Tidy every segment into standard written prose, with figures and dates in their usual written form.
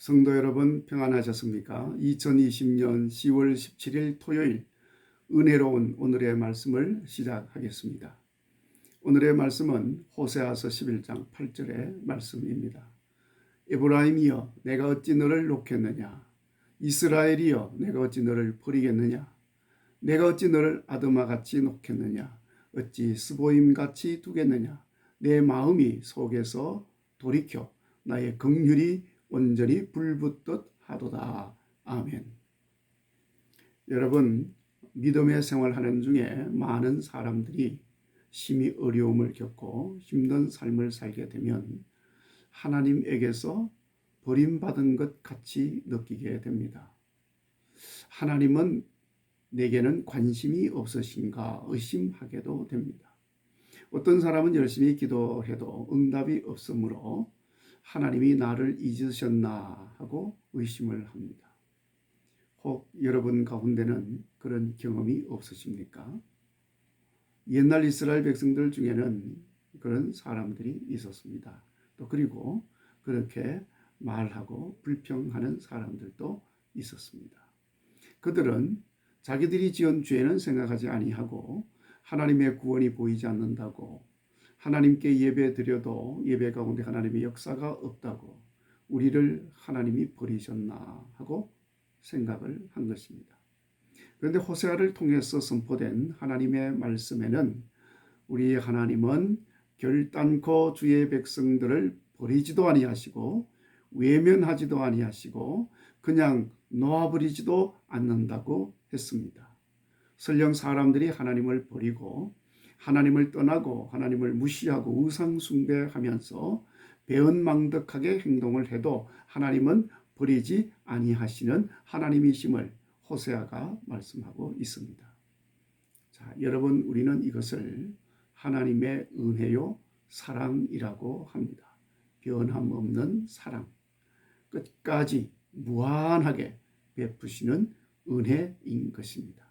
성도 여러분 평안하셨습니까? 2020년 10월 17일 토요일 은혜로운 오늘의 말씀을 시작하겠습니다. 오늘의 말씀은 호세아서 11장 8절의 말씀입니다. 에브라임이여 내가 어찌 너를 놓겠느냐? 이스라엘이여 내가 어찌 너를 버리겠느냐? 내가 어찌 너를 아드마같이 놓겠느냐? 어찌 스보임같이 두겠느냐? 내 마음이 속에서 돌이켜 나의 긍휼이 온전히 불붙듯 하도다. 아멘. 여러분, 믿음의 생활하는 중에 많은 사람들이 심히 어려움을 겪고 힘든 삶을 살게 되면 하나님에게서 버림받은 것 같이 느끼게 됩니다. 하나님은 내게는 관심이 없으신가 의심하게도 됩니다. 어떤 사람은 열심히 기도해도 응답이 없으므로 하나님이 나를 잊으셨나 하고 의심을 합니다. 혹 여러분 가운데는 그런 경험이 없으십니까? 옛날 이스라엘 백성들 중에는 그런 사람들이 있었습니다. 또 그리고 그렇게 말하고 불평하는 사람들도 있었습니다. 그들은 자기들이 지은 죄는 생각하지 아니하고 하나님의 구원이 보이지 않는다고, 하나님께 예배 드려도 예배 가운데 하나님의 역사가 없다고, 우리를 하나님이 버리셨나 하고 생각을 한 것입니다. 그런데 호세아를 통해서 선포된 하나님의 말씀에는 우리 하나님은 결단코 주의 백성들을 버리지도 아니하시고 외면하지도 아니하시고 그냥 놓아버리지도 않는다고 했습니다. 설령 사람들이 하나님을 버리고 하나님을 떠나고 하나님을 무시하고 우상 숭배하면서 배은망덕하게 행동을 해도 하나님은 버리지 아니하시는 하나님이심을 호세아가 말씀하고 있습니다. 자, 여러분, 우리는 이것을 하나님의 은혜요 사랑이라고 합니다. 변함없는 사랑, 끝까지 무한하게 베푸시는 은혜인 것입니다.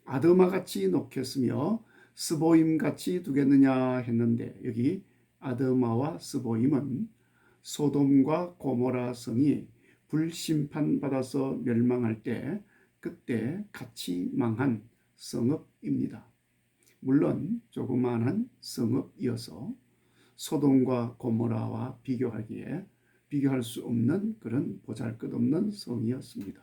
아드마같이 놓겠으며 스보임같이 두겠느냐 했는데, 여기 아드마와 스보임은 소돔과 고모라 성이 불심판받아서 멸망할 때 그때 같이 망한 성읍입니다. 물론 조그마한 성읍이어서 소돔과 고모라와 비교할 수 없는 그런 보잘것없는 성이었습니다.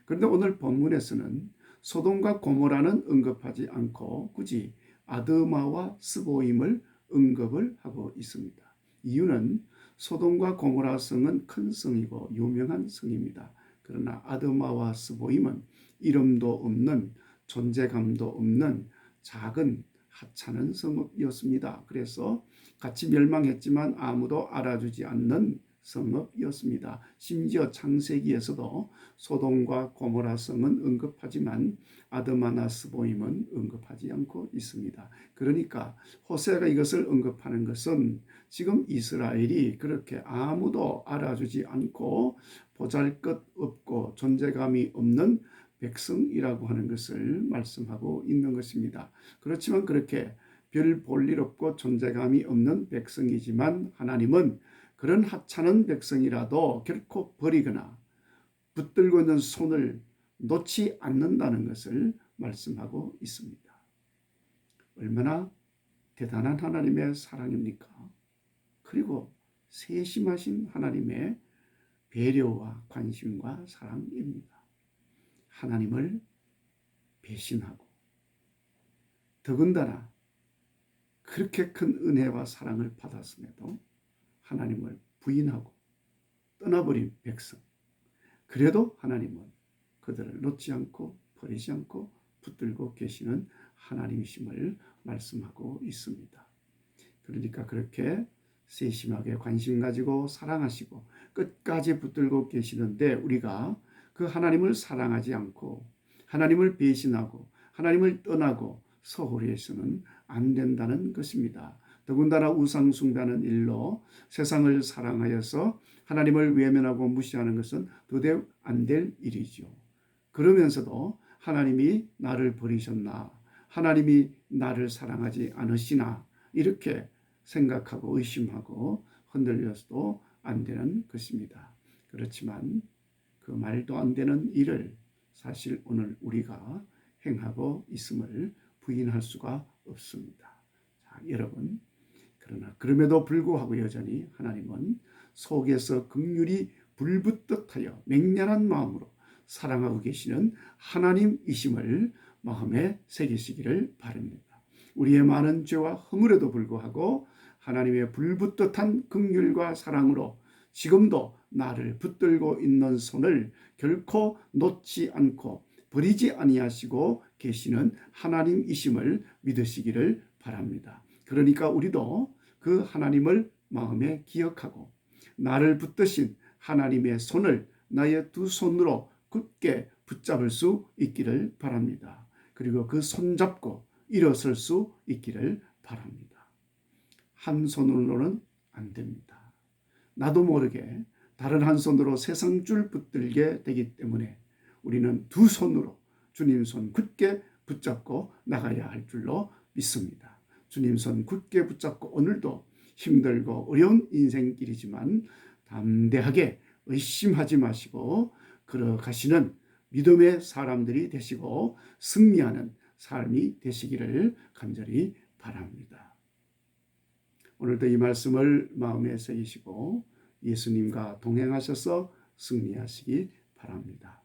그런데 오늘 본문에서는 소돔과 고모라는 언급하지 않고 굳이 아드마와 스보임을 언급을 하고 있습니다. 이유는 소돔과 고모라 성은 큰 성이고 유명한 성입니다. 그러나 아드마와 스보임은 이름도 없는, 존재감도 없는 작은 하찮은 성읍이었습니다. 그래서 같이 멸망했지만 아무도 알아주지 않는 성읍이었습니다. 심지어 창세기에서도 소돔과 고모라 성은 언급하지만 아드마나 스보임은 언급하지 않고 있습니다. 그러니까 호세아가 이것을 언급하는 것은 지금 이스라엘이 그렇게 아무도 알아주지 않고 보잘것없고 존재감이 없는 백성이라고 하는 것을 말씀하고 있는 것입니다. 그렇지만 그렇게 별 볼 일 없고 존재감이 없는 백성이지만 하나님은 그런 하찮은 백성이라도 결코 버리거나 붙들고 있는 손을 놓지 않는다는 것을 말씀하고 있습니다. 얼마나 대단한 하나님의 사랑입니까? 그리고 세심하신 하나님의 배려와 관심과 사랑입니다. 하나님을 배신하고 더군다나 그렇게 큰 은혜와 사랑을 받았음에도 하나님을 부인하고 떠나버린 백성, 그래도 하나님은 그들을 놓지 않고 버리지 않고 붙들고 계시는 하나님이심을 말씀하고 있습니다. 그러니까 그렇게 세심하게 관심 가지고 사랑하시고 끝까지 붙들고 계시는데 우리가 그 하나님을 사랑하지 않고 하나님을 배신하고 하나님을 떠나고 소홀히 해서는 안 된다는 것입니다. 더군다나 우상 숭배하는 일로 세상을 사랑하여서 하나님을 외면하고 무시하는 것은 도대체 안 될 일이죠. 그러면서도 하나님이 나를 버리셨나, 하나님이 나를 사랑하지 않으시나 이렇게 생각하고 의심하고 흔들려서도 안 되는 것입니다. 그렇지만 그 말도 안 되는 일을 사실 오늘 우리가 행하고 있음을 부인할 수가 없습니다. 자, 여러분, 그러나 그럼에도 불구하고 여전히 하나님은 속에서 긍휼이 불붙듯 하여 맹렬한 마음으로 사랑하고 계시는 하나님이심을 마음에 새기시기를 바랍니다. 우리의 많은 죄와 허물에도 불구하고 하나님의 불붙듯한 긍휼과 사랑으로 지금도 나를 붙들고 있는 손을 결코 놓지 않고 버리지 아니하시고 계시는 하나님이심을 믿으시기를 바랍니다. 그러니까 우리도 그 하나님을 마음에 기억하고 나를 붙드신 하나님의 손을 나의 두 손으로 굳게 붙잡을 수 있기를 바랍니다. 그리고 그 손잡고 일어설 수 있기를 바랍니다. 한 손으로는 안 됩니다. 나도 모르게 다른 한 손으로 세상 줄 붙들게 되기 때문에 우리는 두 손으로 주님 손 굳게 붙잡고 나가야 할 줄로 믿습니다. 주님 손 굳게 붙잡고 오늘도 힘들고 어려운 인생길이지만 담대하게 의심하지 마시고 걸어가시는 믿음의 사람들이 되시고 승리하는 삶이 되시기를 간절히 바랍니다. 오늘도 이 말씀을 마음에 새기시고 예수님과 동행하셔서 승리하시기 바랍니다.